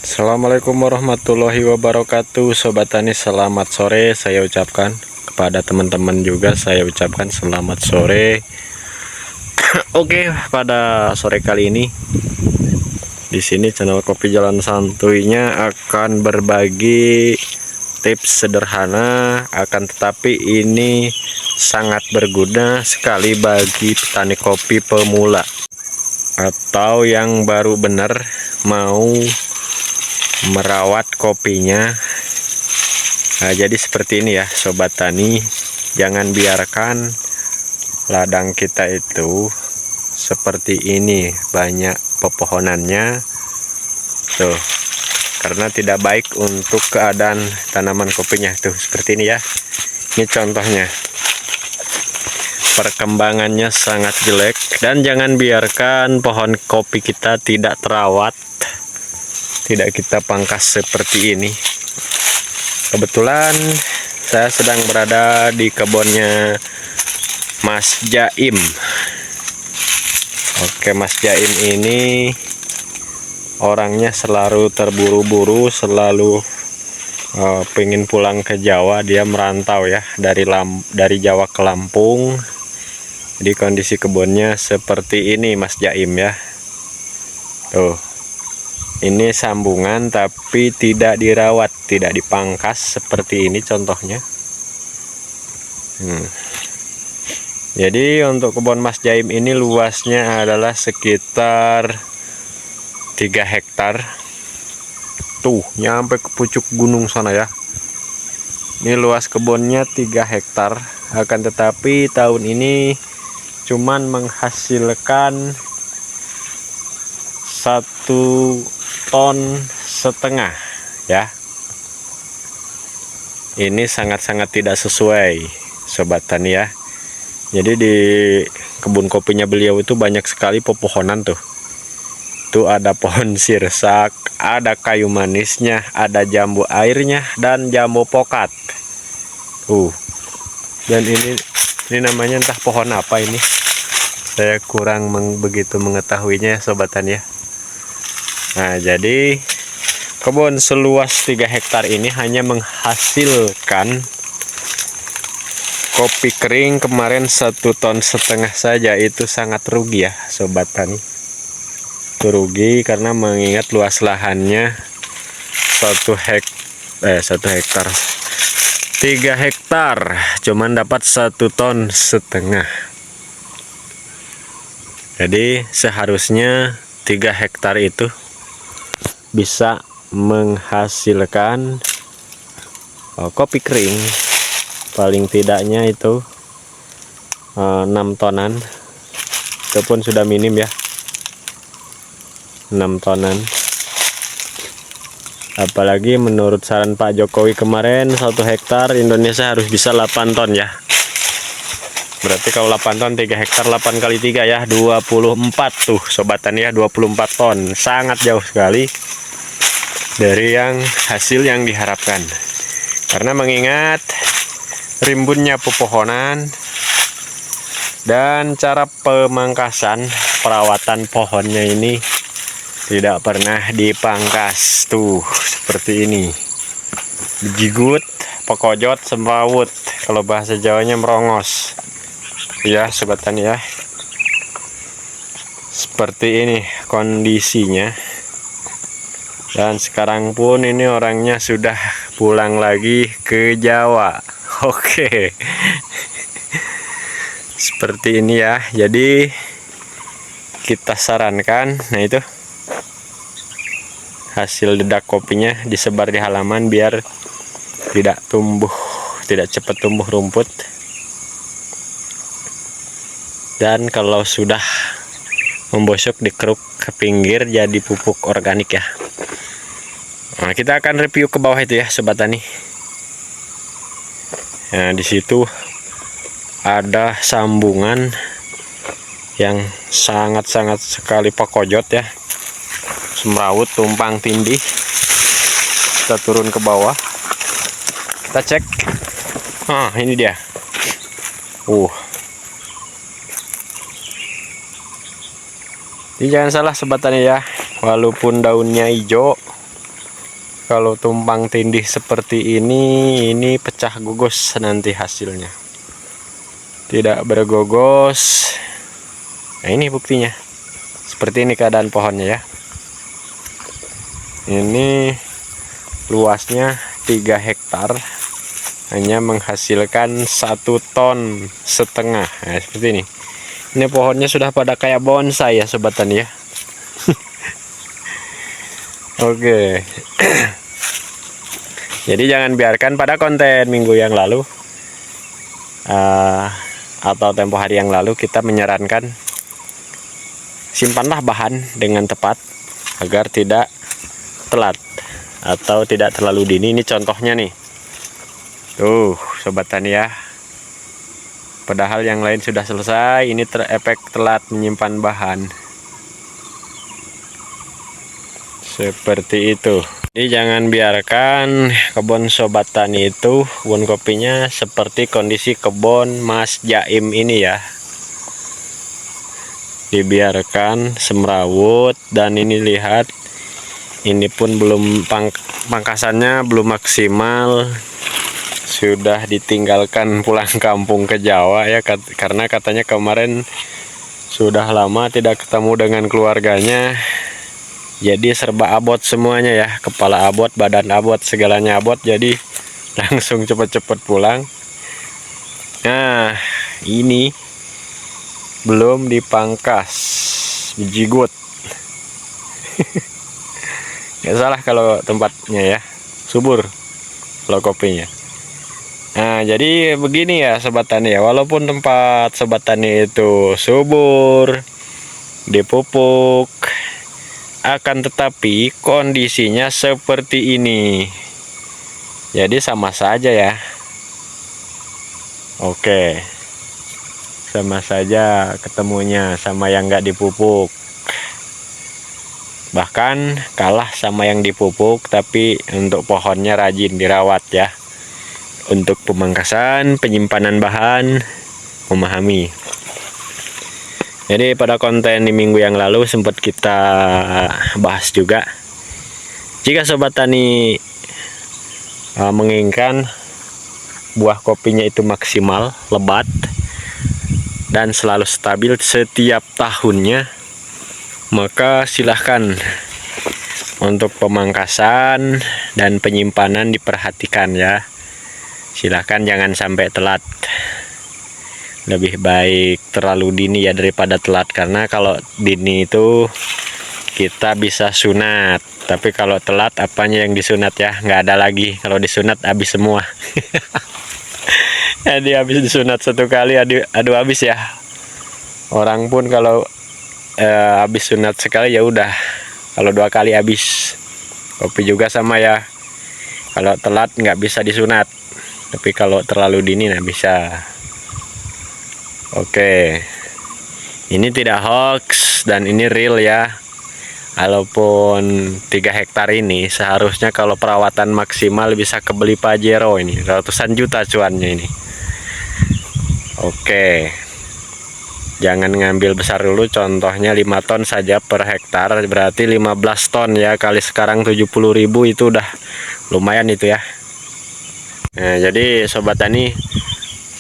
Assalamualaikum warahmatullahi wabarakatuh. Sobat Tani, selamat sore saya ucapkan. Kepada teman-teman juga saya ucapkan selamat sore. Oke, pada sore kali ini di sini channel Kopi Jalan Santuinya akan berbagi tips sederhana, akan tetapi ini sangat berguna sekali bagi petani kopi pemula atau yang baru benar mau merawat kopinya. Nah, jadi seperti ini ya Sobat Tani, jangan biarkan ladang kita itu seperti ini banyak pepohonannya tuh, karena tidak baik untuk keadaan tanaman kopinya tuh seperti ini ya. Ini contohnya, perkembangannya sangat jelek, dan jangan biarkan pohon kopi kita tidak terawat, tidak kita pangkas seperti ini. Kebetulan saya sedang berada di kebunnya Mas Jaim. Oke, Mas Jaim ini orangnya selalu terburu-buru, selalu pengen pulang ke Jawa. Dia merantau ya dari Jawa ke Lampung. Jadi kondisi kebunnya seperti ini Mas Jaim ya. Tuh, ini sambungan tapi tidak dirawat, tidak dipangkas seperti ini contohnya. Jadi untuk kebun Mas Jaim ini luasnya adalah sekitar 3 hektar. Tuh, nyampe ke pucuk gunung sana ya. Ini luas kebunnya 3 hektar. Akan tetapi tahun ini cuman menghasilkan 1,5 ton ya. Ini sangat-sangat tidak sesuai Sobat Tani ya. Jadi di kebun kopinya beliau itu banyak sekali pepohonan tuh. Tuh ada pohon sirsak, ada kayu manisnya, ada jambu airnya, dan jambu pokat. Dan ini namanya entah pohon apa ini. Saya kurang begitu mengetahuinya Sobat Tani ya. Nah, jadi kebun seluas 3 hektar ini hanya menghasilkan kopi kering kemarin 1,5 ton saja. Itu sangat rugi ya Sobat Tani. Itu rugi karena mengingat luas lahannya 1 hektar 3 hektar cuman dapat 1,5 ton. Jadi seharusnya 3 hektar itu bisa menghasilkan kopi kering paling tidaknya itu 6 tonan. Itu pun sudah minim ya, 6 tonan. Apalagi menurut saran Pak Jokowi kemarin 1 hektar Indonesia harus bisa 8 ton ya. Berarti kalau 8 ton 3 hektar 8 kali 3 ya 24 tuh Sobat Tani ya, 24 ton. Sangat jauh sekali dari hasil yang diharapkan. Karena mengingat rimbunnya pepohonan dan cara pemangkasan perawatan pohonnya ini tidak pernah dipangkas tuh seperti ini. Jigut, pekojot, semrawut, kalau bahasa Jawanya merongos ya Sobat Tani ya. Seperti ini kondisinya. Dan sekarang pun ini orangnya sudah pulang lagi ke Jawa. Oke. Seperti ini ya. Jadi kita sarankan, nah itu hasil dedak kopinya disebar di halaman biar tidak cepat tumbuh rumput. Dan kalau sudah membusuk dikeruk ke pinggir jadi pupuk organik ya. Nah, kita akan review ke bawah itu ya Sobat Tani. Nah, di situ ada sambungan yang sangat-sangat sekali pekojot ya. Semrawut tumpang tindih. Kita turun ke bawah. Kita cek. Ini dia. Jadi jangan salah Sobat Tani ya, walaupun daunnya hijau kalau tumpang tindih seperti ini pecah gogos nanti hasilnya. Tidak bergogos. Nah, ini buktinya. Seperti ini keadaan pohonnya ya. Ini luasnya 3 hektar, hanya menghasilkan 1,5 ton. Nah, seperti ini. Ini pohonnya sudah pada kayak bonsai ya sobat tani ya. Oke. Jadi jangan biarkan pada konten minggu yang lalu atau tempo hari yang lalu kita menyarankan simpanlah bahan dengan tepat agar tidak telat atau tidak terlalu dini. Ini contohnya nih. Tuh sobat tani ya. Padahal yang lain sudah selesai, ini terefek telat menyimpan bahan. Seperti itu. Jadi jangan biarkan kebun sobat tani itu, kebun kopinya seperti kondisi kebun Mas Jaim ini ya. Dibiarkan semrawut, dan ini lihat, ini pun belum pangkasannya belum maksimal. Sudah ditinggalkan pulang kampung ke Jawa ya, karena katanya kemarin sudah lama tidak ketemu dengan keluarganya. Jadi serba abot semuanya ya, kepala abot, badan abot, segalanya abot, jadi langsung cepet-cepet pulang. Nah ini belum dipangkas, bijigut. Nggak salah kalau tempatnya ya, subur kalau kopinya. Nah jadi begini ya sobat tani ya, walaupun tempat sobat tani itu subur, dipupuk, akan tetapi kondisinya seperti ini. Jadi sama saja ya. Oke, sama saja ketemunya sama yang nggak dipupuk. Bahkan kalah sama yang dipupuk, tapi untuk pohonnya rajin dirawat ya. Untuk pemangkasan, penyimpanan bahan, memahami. Jadi pada konten di minggu yang lalu sempat kita bahas juga, jika sobat tani menginginkan buah kopinya itu maksimal, lebat, dan selalu stabil setiap tahunnya, maka silahkan untuk pemangkasan dan penyimpanan diperhatikan ya. Silahkan jangan sampai telat. Lebih baik terlalu dini ya daripada telat, karena kalau dini itu kita bisa sunat, tapi kalau telat apanya yang disunat ya, nggak ada lagi. Kalau disunat habis semua. Jadi habis disunat satu kali aduh habis ya. Orang pun kalau habis sunat sekali ya udah, kalau 2 kali habis. Kopi juga sama ya, kalau telat nggak bisa disunat, tapi kalau terlalu dini nggak bisa. Oke, ini tidak hoax dan ini real ya. Walaupun 3 hektar ini seharusnya kalau perawatan maksimal bisa kebeli Pajero ini, ratusan juta cuannya ini. Oke, jangan ngambil besar dulu, contohnya 5 ton saja per hektar, berarti 15 ton ya, kali sekarang 70.000 itu udah lumayan itu ya. Nah jadi sobat tani,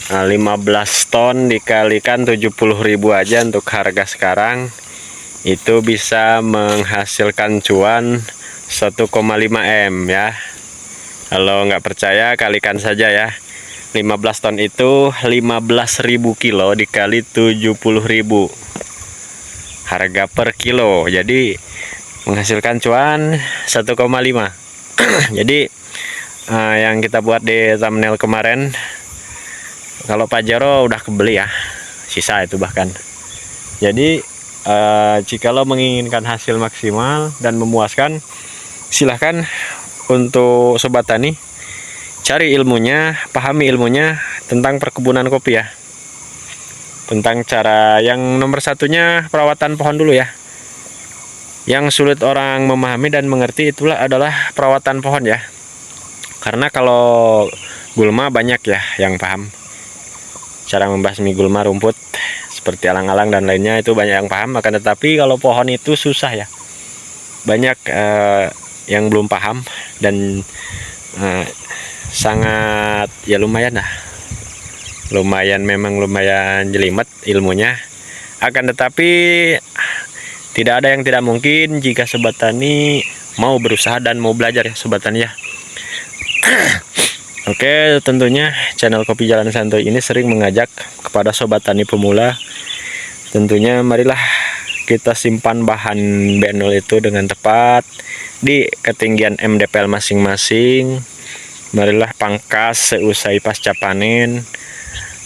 15 ton dikalikan 70.000 aja untuk harga sekarang, itu bisa menghasilkan cuan 1,5 M ya. Kalau nggak percaya kalikan saja ya. 15 ton itu 15.000 kilo dikali 70.000, harga per kilo, jadi menghasilkan cuan 1,5. Jadi yang kita buat di thumbnail kemarin, kalau Pajero udah kebeli ya, sisa itu bahkan. Jadi jikalau menginginkan hasil maksimal dan memuaskan, silahkan untuk sobat tani cari ilmunya, pahami ilmunya tentang perkebunan kopi ya. Tentang cara yang nomor satunya, perawatan pohon dulu ya. Yang sulit orang memahami dan mengerti itulah adalah perawatan pohon ya. Karena kalau gulma banyak ya yang paham. Cara membasmi gulma, rumput seperti alang-alang dan lainnya itu banyak yang paham, akan tetapi kalau pohon itu susah ya. Banyak yang belum paham dan sangat ya lumayan lah, memang lumayan jelimet ilmunya. Akan tetapi tidak ada yang tidak mungkin jika sobat tani mau berusaha dan mau belajar ya sobat tani ya. Oke, tentunya channel Kopi Jalan Santuy ini sering mengajak kepada sobat tani pemula, tentunya marilah kita simpan bahan B0 itu dengan tepat di ketinggian MDPL masing-masing. Marilah pangkas seusai pasca panen,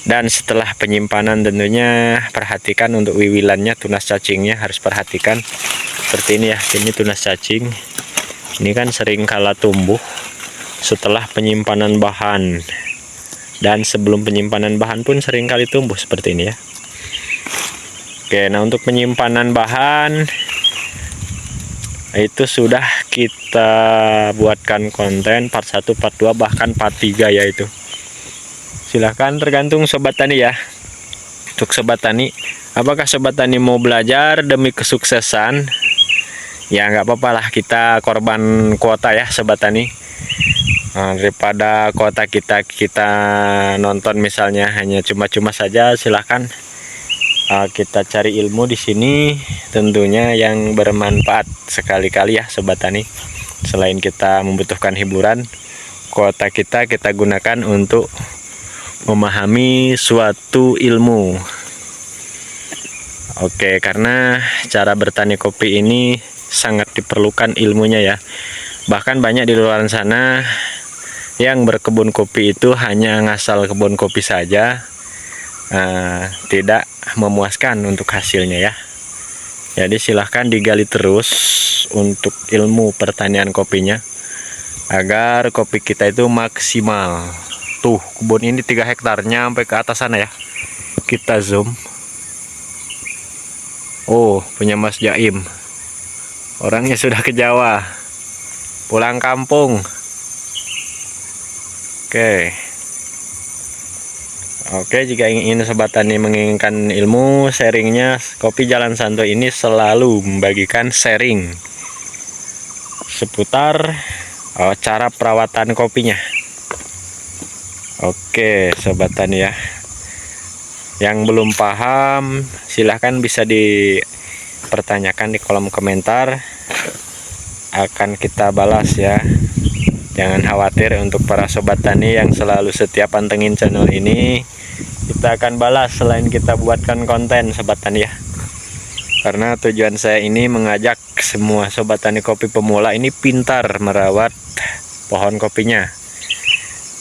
dan setelah penyimpanan tentunya perhatikan untuk wiwilannya, tunas cacingnya harus perhatikan seperti ini ya. Ini tunas cacing, ini kan sering kala tumbuh setelah penyimpanan bahan, dan sebelum penyimpanan bahan pun sering kali tumbuh seperti ini ya. Oke, nah untuk penyimpanan bahan itu sudah kita buatkan konten part 1, part 2, bahkan part 3 ya itu. Silahkan, tergantung sobat tani ya. Untuk sobat tani, apakah sobat tani mau belajar demi kesuksesan? Ya nggak apa-apa lah, kita korban kuota ya sobat tani. Daripada kuota kita nonton misalnya hanya cuma-cuma saja, silahkan kita cari ilmu di sini tentunya yang bermanfaat sekali-kali ya sobat tani. Selain kita membutuhkan hiburan, kuota kita gunakan untuk memahami suatu ilmu. Oke, karena cara bertani kopi ini sangat diperlukan ilmunya ya. Bahkan banyak di luar sana yang berkebun kopi itu hanya ngasal kebun kopi saja, tidak memuaskan untuk hasilnya ya. Jadi silahkan digali terus untuk ilmu pertanian kopinya agar kopi kita itu maksimal. Tuh, kebun ini 3 hektarnya sampai ke atas sana ya. Kita zoom. Oh, punya Mas Jaim. Orangnya sudah ke Jawa, pulang kampung. Oke, jika ingin sobat tani menginginkan ilmu sharingnya, Kopi Jalan Santuy ini selalu membagikan sharing seputar cara perawatan kopinya. Oke sobat tani ya, yang belum paham silahkan bisa dipertanyakan di kolom komentar, akan kita balas ya. Jangan khawatir, untuk para sobat tani yang selalu setia pantengin channel ini, kita akan balas selain kita buatkan konten sobat tani ya. Karena tujuan saya ini mengajak semua sobat tani kopi pemula ini pintar merawat pohon kopinya,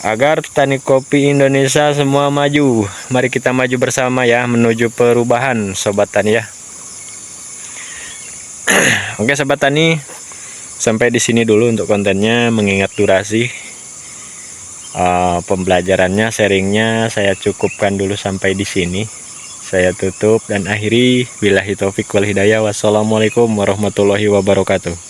agar tani kopi Indonesia semua maju. Mari kita maju bersama ya, menuju perubahan sobat tani ya. Oke sobat tani, sampai di sini dulu untuk kontennya, mengingat durasi. Pembelajarannya, sharingnya saya cukupkan dulu sampai di sini. Saya tutup dan akhiri. Billahi taufik wal hidayah. Wassalamualaikum warahmatullahi wabarakatuh.